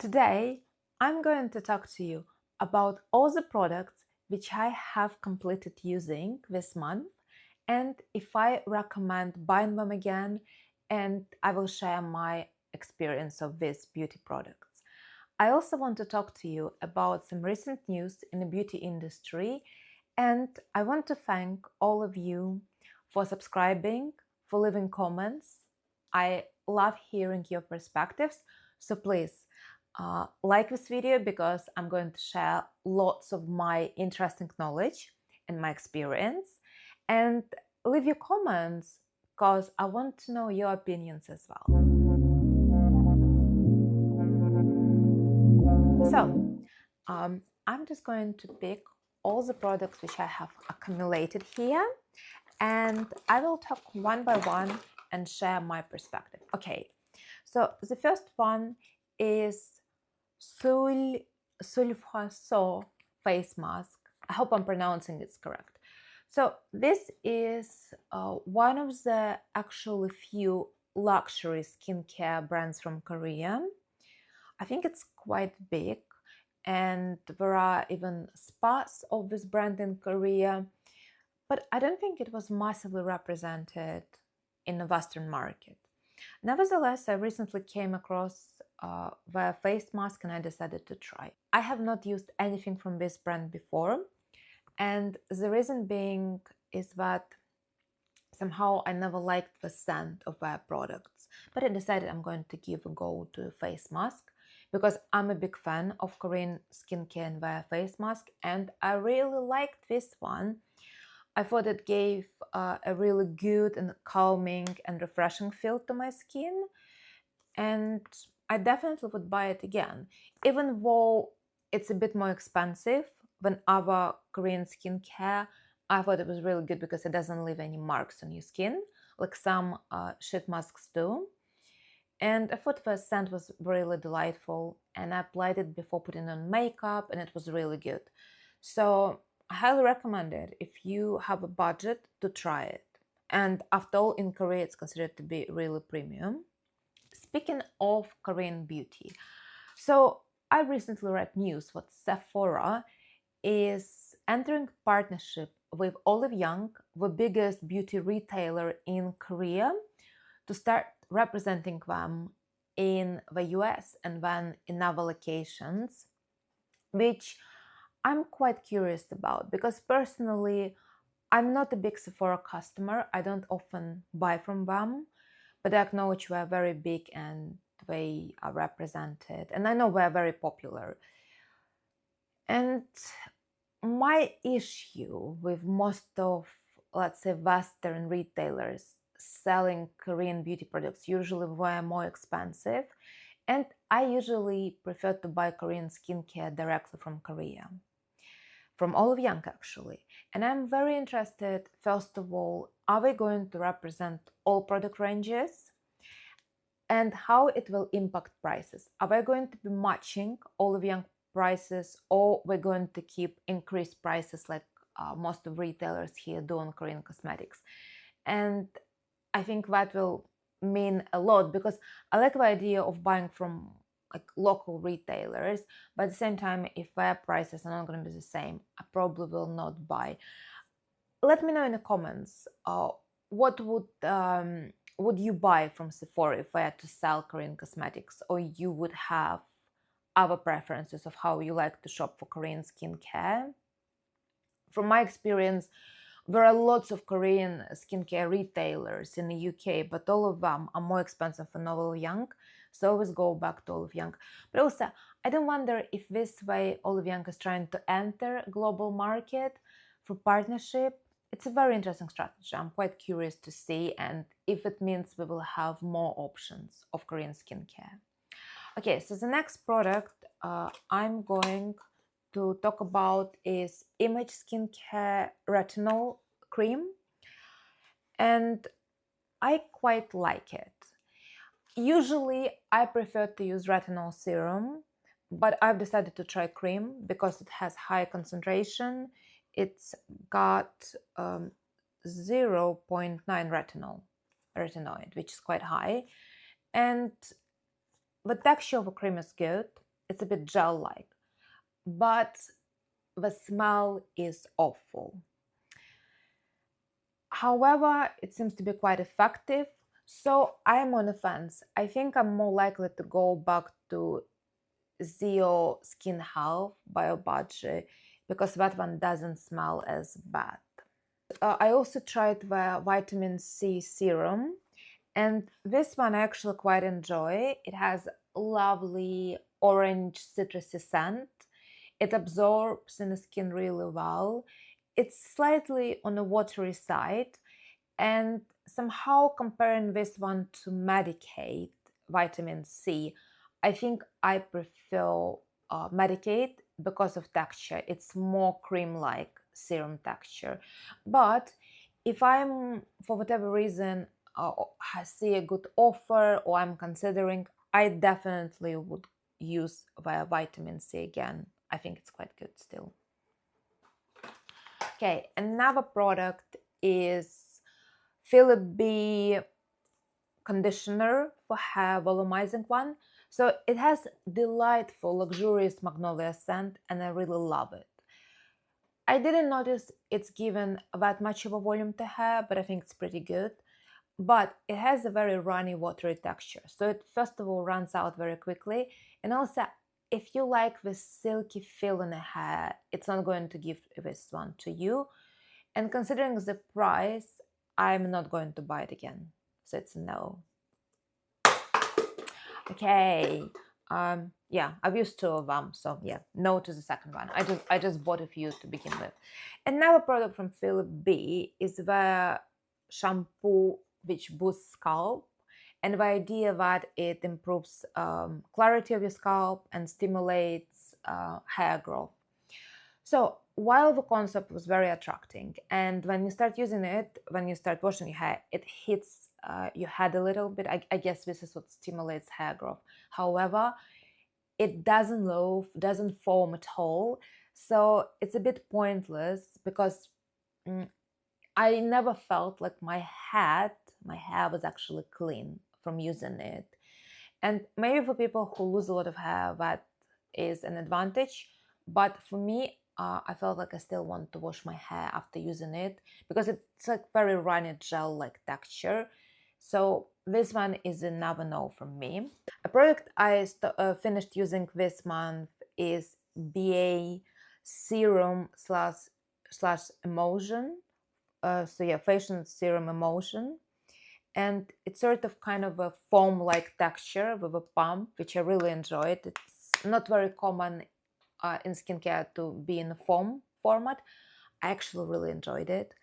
Today, I'm going to talk to you about all the products which I have completed using this month and if I recommend buying them again, and I will share my experience of these beauty products. I also want to talk to you about some recent news in the beauty industry, and I want to thank all of you for subscribing, for leaving comments. I love hearing your perspectives, so please like this video because I'm going to share lots of my interesting knowledge and my experience, and leave your comments because I want to know your opinions as well. So I'm just going to pick all the products which I have accumulated here, and I will talk one by one and share my perspective. Okay, so the first one is Sulwhasoo face mask. I hope I'm pronouncing it correct. So this is one of the actually few luxury skincare brands from Korea. I think it's quite big, and there are even spas of this brand in Korea, but I don't think it was massively represented in the Western market. Nevertheless, I recently came across their face mask and I decided to try. I have not used anything from this brand before, and the reason being is that somehow I never liked the scent of their products, but I decided I'm going to give a go to a face mask because I'm a big fan of Korean skincare and their face mask, and I really liked this one. I thought it gave a really good and calming and refreshing feel to my skin, and I definitely would buy it again, even though it's a bit more expensive than other Korean skincare. I thought it was really good because it doesn't leave any marks on your skin, like some sheet masks do. And I thought the scent was really delightful, and I applied it before putting on makeup, and it was really good. So I highly recommend it if you have a budget to try it. And after all, in Korea, it's considered to be really premium. Speaking of Korean beauty, so I recently read news that Sephora is entering partnership with Olive Young, the biggest beauty retailer in Korea, to start representing them in the US and then in other locations, which I'm quite curious about because personally, I'm not a big Sephora customer. I don't often buy from them, but I acknowledge we're very big and they are represented, and I know we're very popular. And my issue with most of, let's say, Western retailers selling Korean beauty products usually were more expensive, and I usually prefer to buy Korean skincare directly from Korea, from Olive Young actually. And I'm very interested, first of all, are they going to represent all product ranges and how it will impact prices? Are they going to be matching Olive Young prices, or we're going to keep increased prices like most of retailers here do on Korean cosmetics? And I think that will mean a lot because I like the idea of buying from like local retailers, but at the same time, if their prices are not going to be the same, I probably will not buy. Let me know in the comments what would you buy from Sephora if I had to sell Korean cosmetics, or you would have other preferences of how you like to shop for Korean skincare. From my experience, there are lots of Korean skincare retailers in the UK, but all of them are more expensive than Olive Young, so I always go back to Olive Young. But also, I don't wonder if this way Olive Young is trying to enter global market for partnership. It's a very interesting strategy. I'm quite curious to see, and if it means we will have more options of Korean skincare. Okay, so the next product I'm going to talk about is Image Skincare Retinol Cream, and I quite like it. Usually I prefer to use retinol serum, but I've decided to try cream because it has high concentration. It's got 0.9 retinoid, which is quite high, and the texture of a cream is good. it's a bit gel-like, but the smell is awful. However, it seems to be quite effective, so I'm on the fence. I think I'm more likely to go back to Zio Skin Health by Obagi because that one doesn't smell as bad. I also tried the vitamin C serum, and this one I actually quite enjoy. It has lovely orange citrusy scent. It absorbs in the skin really well. It's slightly on the watery side, and somehow comparing this one to Medicaid vitamin C, I think I prefer Medicaid because of texture. It's more cream-like serum texture. But if I'm, for whatever reason, I see a good offer or I'm considering, I definitely would use via vitamin C again. I think it's quite good still. Okay, another product is Philip B conditioner for hair, volumizing one. So it has delightful, luxurious magnolia scent, and I really love it. I didn't notice it's given that much of a volume to hair, but I think it's pretty good. But it has a very runny, watery texture. So it first of all runs out very quickly. And also, if you like the silky feel in the hair, it's not going to give this one to you. And considering the price, I'm not going to buy it again. So it's a no. Okay. Yeah, I've used 2 of them, so yeah, no to the second one. I just bought a few to begin with. Another product from Philip B is the shampoo which boosts scalp, and the idea that it improves clarity of your scalp and stimulates hair growth. So while the concept was very attracting, and when you start using it, when you start washing your hair, it hits your head a little bit. I guess this is what stimulates hair growth. However, it doesn't loaf, doesn't foam at all. So it's a bit pointless because I never felt like my hair was actually clean from using it. And maybe for people who lose a lot of hair, that is an advantage. But for me, I felt like I still want to wash my hair after using it because it's like very runny gel-like texture. So this one is another no from me. A product I finished using this month is BA Serum slash Emulsion. So yeah, facial serum emulsion. And it's sort of kind of a foam-like texture with a pump, which I really enjoyed. It's not very common in skincare to be in a foam format. I actually really enjoyed it.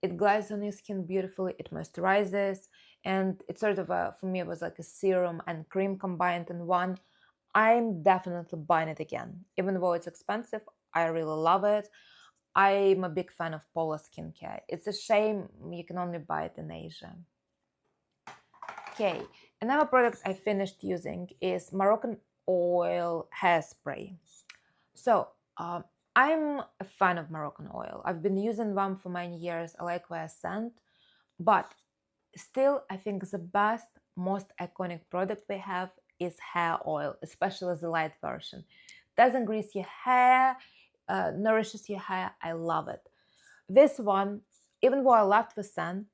It glides on your skin beautifully, it moisturizes, and it's sort of for me, it was like a serum and cream combined in one. I'm definitely buying it again. Even though it's expensive, I really love it. I'm a big fan of Pola skincare. It's a shame you can only buy it in Asia. Okay, another product I finished using is Moroccanoil hairspray. So I'm a fan of Moroccanoil. I've been using them for many years. I like their scent, but still, I think the best, most iconic product they have is hair oil, especially the light version. Doesn't grease your hair, nourishes your hair. I love it. This one, even though I loved the scent,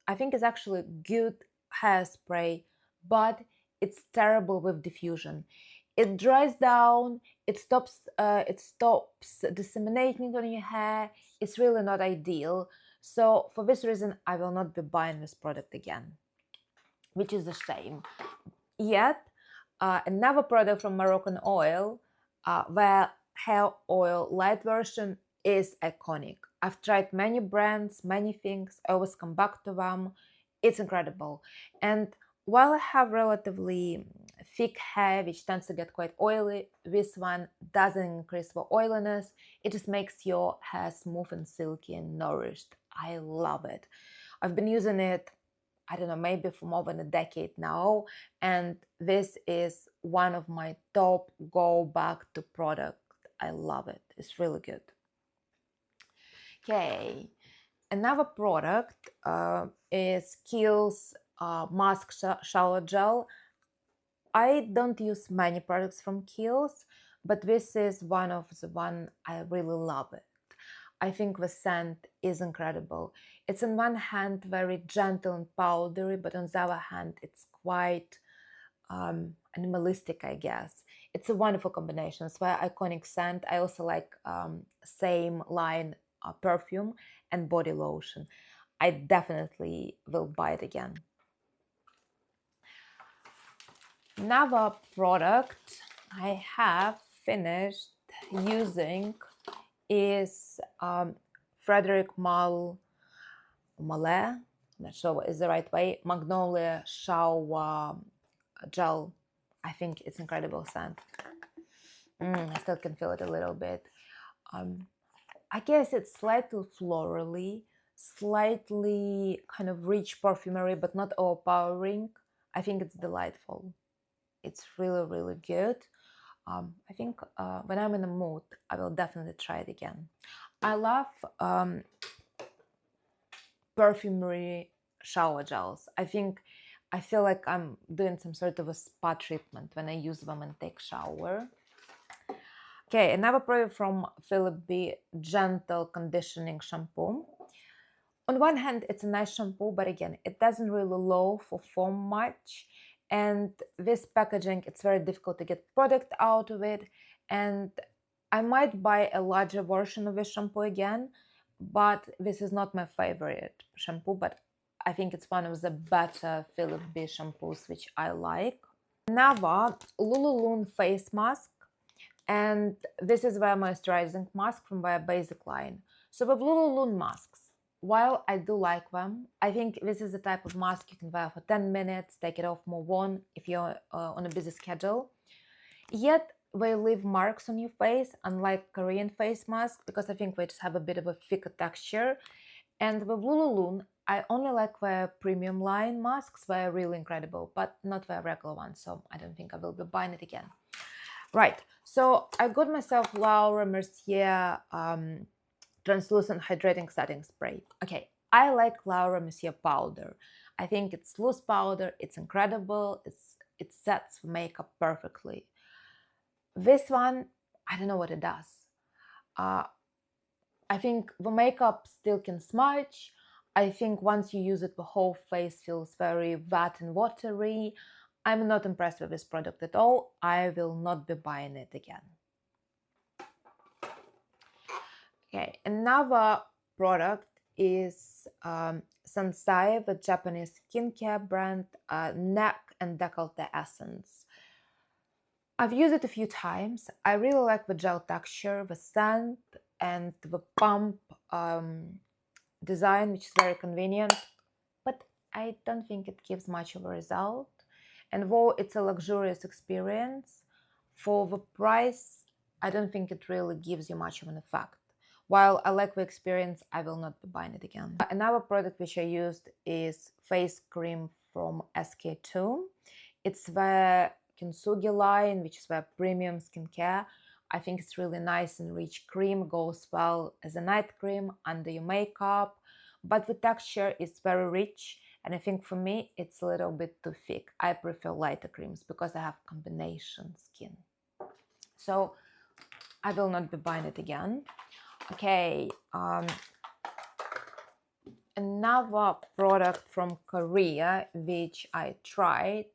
I think it's actually good hairspray, but it's terrible with diffusion. It dries down, it stops disseminating on your hair. It's really not ideal. So for this reason, I will not be buying this product again, which is a shame. Yet, another product from Moroccanoil, their hair oil light version is iconic. I've tried many brands, many things. I always come back to them. It's incredible. And while I have relatively thick hair, which tends to get quite oily, this one doesn't increase the oiliness. It just makes your hair smooth and silky and nourished. I love it. I've been using it, I don't know, maybe for more than a decade now. And this is one of my top go back to product. I love it. It's really good. Okay. Another product is Kiehl's Musk shower gel. I don't use many products from Kiehl, but this is one of the one I really love it. I think the scent is incredible. It's on one hand very gentle and powdery, but on the other hand, it's quite animalistic, I guess. It's a wonderful combination. It's very iconic scent. I also like same line perfume and body lotion. I definitely will buy it again. Another product I have finished using is Frédéric Malle, I'm not sure what is the right way, Magnolia shower gel. I think it's incredible scent. I still can feel it a little bit. I guess it's slightly florally, slightly kind of rich perfumery, but not overpowering. I think it's delightful. It's really, really good. I think when I'm in a mood, I will definitely try it again. I love perfumery shower gels. I feel like I'm doing some sort of a spa treatment when I use them and take shower. Okay, another product from Philip B, Gentle Conditioning Shampoo. On one hand, it's a nice shampoo, but again, it doesn't really low for foam much. And this packaging, it's very difficult to get product out of it. And I might buy a larger version of this shampoo again, but this is not my favorite shampoo, but I think it's one of the better Philip B shampoos, which I like. Another Lululun face mask, and this is their moisturizing mask from their basic line. So with Lululun masks, while I do like them, I think this is the type of mask you can wear for 10 minutes, take it off, move on if you're on a busy schedule. Yet they leave marks on your face, unlike Korean face masks, because I think they just have a bit of a thicker texture. And with Lululun, I only like their premium line masks. They're really incredible, but not their regular ones, so I don't think I will be buying it again. Right, so I got myself Laura Mercier translucent hydrating setting spray. Okay, I like Laura Mercier powder. I think it's loose powder, it's incredible, it sets makeup perfectly. This one, I don't know what it does. I think the makeup still can smudge. I think once you use it, the whole face feels very wet and watery. I'm not impressed with this product at all. I will not be buying it again. Okay, another product is SENSAI, the Japanese skincare brand, Neck and Décolleté Essence. I've used it a few times. I really like the gel texture, the scent, and the pump design, which is very convenient, but I don't think it gives much of a result. And though it's a luxurious experience, for the price, I don't think it really gives you much of an effect. While I like the experience, I will not be buying it again. Another product which I used is face cream from SK2. It's the Kintsugi line, which is the premium skincare. I think it's really nice and rich cream, goes well as a night cream under your makeup, but the texture is very rich, and I think for me it's a little bit too thick. I prefer lighter creams because I have combination skin. So I will not be buying it again. Okay, another product from Korea which I tried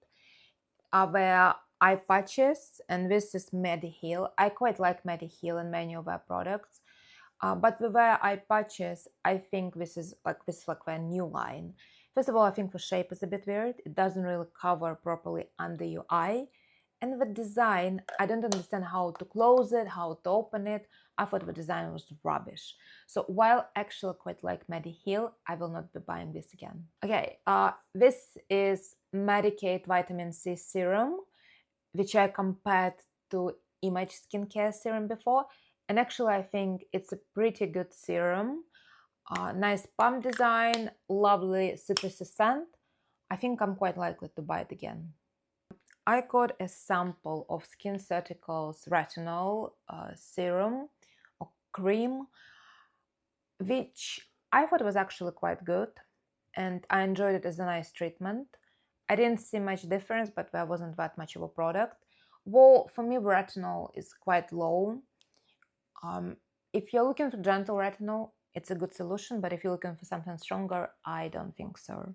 are their eye patches, and this is Mediheal. I quite like Mediheal and many of their products, but with their eye patches, I think this is like their new line. First of all, I think the shape is a bit weird. It doesn't really cover properly under your eye. And the design, I don't understand how to close it, how to open it. I thought the design was rubbish. So while I actually quite like Mediheal, I will not be buying this again. Okay, this is Medicaid Vitamin C Serum, which I compared to Image Skincare Serum before. And actually, I think it's a pretty good serum. Nice pump design, lovely citrusy scent. I think I'm quite likely to buy it again. I got a sample of SkinCeuticals Retinol serum or cream, which I thought was actually quite good, and I enjoyed it as a nice treatment. I didn't see much difference, but there wasn't that much of a product. Well, for me, retinol is quite low. If you're looking for gentle retinol, it's a good solution, but if you're looking for something stronger, I don't think so.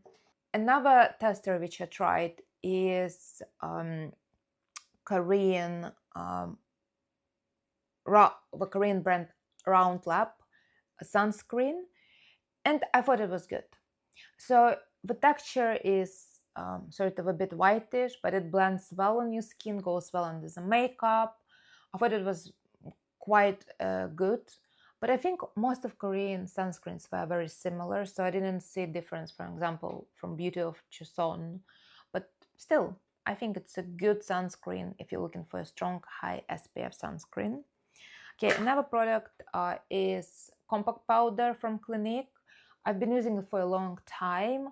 Another tester which I tried is Korean, the Korean brand Round Lab sunscreen, and I thought it was good. So the texture is sort of a bit whitish, but it blends well on your skin, goes well under the makeup. I thought it was quite good. But I think most of Korean sunscreens were very similar, so I didn't see difference, for example, from Beauty of Chuseon. But still, I think it's a good sunscreen if you're looking for a strong, high SPF sunscreen. Okay, another product is compact powder from Clinique. I've been using it for a long time,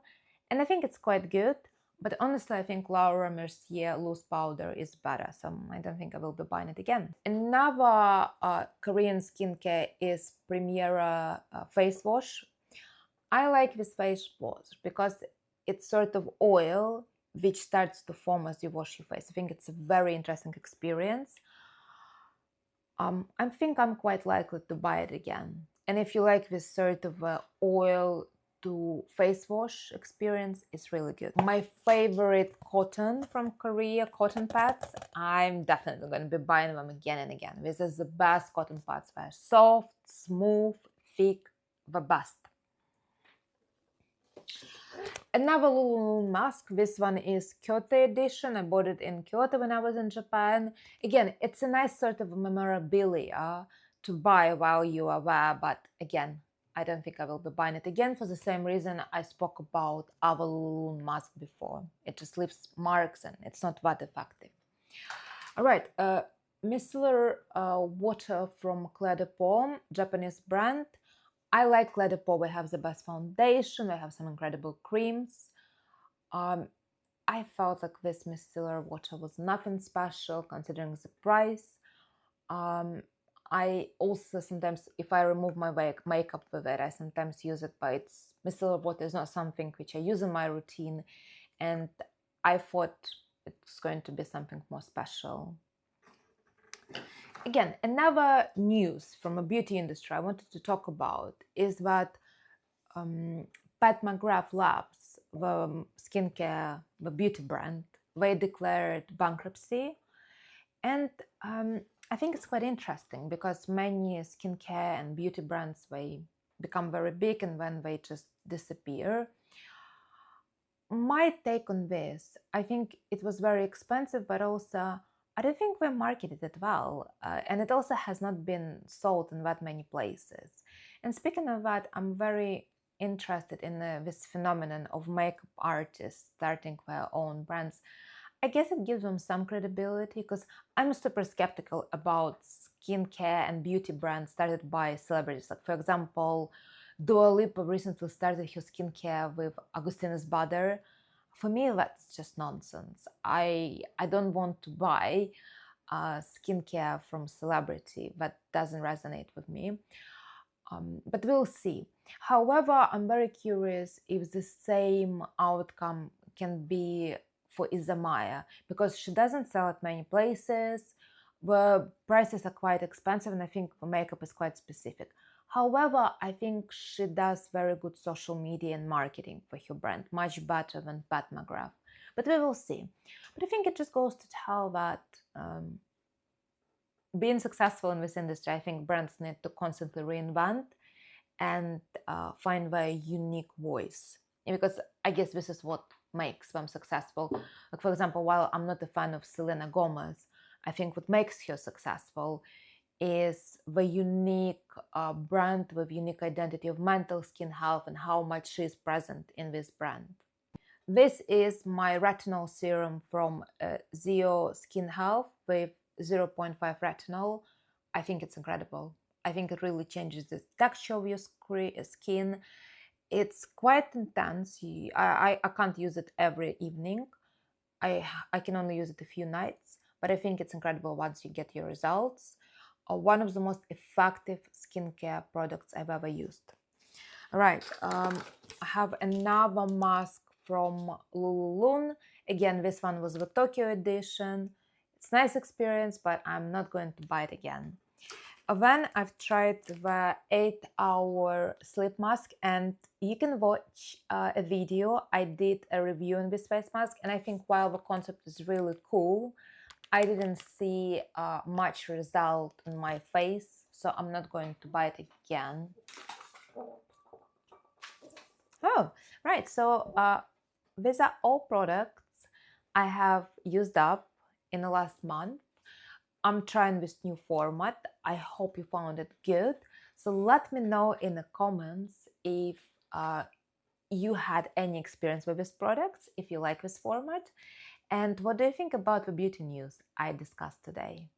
and I think it's quite good. But honestly, I think Laura Mercier loose powder is better, so I don't think I will be buying it again. Another Korean skincare is Primera face wash. I like this face wash because it's sort of oil which starts to form as you wash your face. I think it's a very interesting experience. I think I'm quite likely to buy it again. And if you like this sort of oil to face wash experience, it's really good. My favorite cotton from Korea, cotton pads, I'm definitely going to be buying them again and again. This is the best cotton pads. They're soft, smooth, thick, the best. Another Lululun mask. This one is Kyoto edition. I bought it in Kyoto when I was in Japan. Again, it's a nice sort of memorabilia to buy while you are there, but again, I don't think I will be buying it again for the same reason I spoke about our Lululun mask before. It just leaves marks and it's not that effective. All right, micellar water from Clé de Peau, Japanese brand. I like Clé de Peau. We have the best foundation. We have some incredible creams. I felt like this micellar water was nothing special considering the price. I also sometimes, if I remove my makeup with it, I sometimes use it, but it's micellar water is not something which I use in my routine, and I thought it's going to be something more special. Again, another news from a beauty industry I wanted to talk about is that Pat McGraph Labs, the skincare, the beauty brand, they declared bankruptcy. And I think it's quite interesting because many skincare and beauty brands, they become very big and then they just disappear. My take on this, I think it was very expensive, but also I don't think we marketed it well. And it also has not been sold in that many places. And speaking of that, I'm very interested in this phenomenon of makeup artists starting their own brands. I guess it gives them some credibility because I'm super skeptical about skincare and beauty brands started by celebrities. Like, for example, Dua Lipa recently started her skincare with Agustinus Bader. For me, that's just nonsense. I don't want to buy skincare from celebrity. That doesn't resonate with me. But we'll see. However, I'm very curious if the same outcome can be for Izamaya, because she doesn't sell at many places. The prices are quite expensive, and I think the makeup is quite specific. However, I think she does very good social media and marketing for her brand, much better than Pat McGrath. But we will see. But I think it just goes to tell that being successful in this industry, I think brands need to constantly reinvent and find their unique voice. Because I guess this is what makes them successful. Like, for example, while I'm not a fan of Selena Gomez, I think what makes her successful is the unique brand with unique identity of mental skin health and how much she is present in this brand. This is my retinol serum from Zio Skin Health with 0.5 retinol. I think it's incredible. I think it really changes the texture of your skin. It's quite intense. I can't use it every evening. I can only use it a few nights, but I think it's incredible once you get your results. One of the most effective skincare products I've ever used. All right, I have another mask from Lululun. Again, this one was the Tokyo edition. It's a nice experience, but I'm not going to buy it again. Then I've tried the 8-hour sleep mask, and you can watch a video. I did a review on this face mask, and I think while the concept is really cool, I didn't see much result on my face, so I'm not going to buy it again. Oh, right, so these are all products I have used up in the last month. I'm trying this new format. I hope you found it good. So let me know in the comments if you had any experience with these products, if you like this format, and what do you think about the beauty news I discussed today.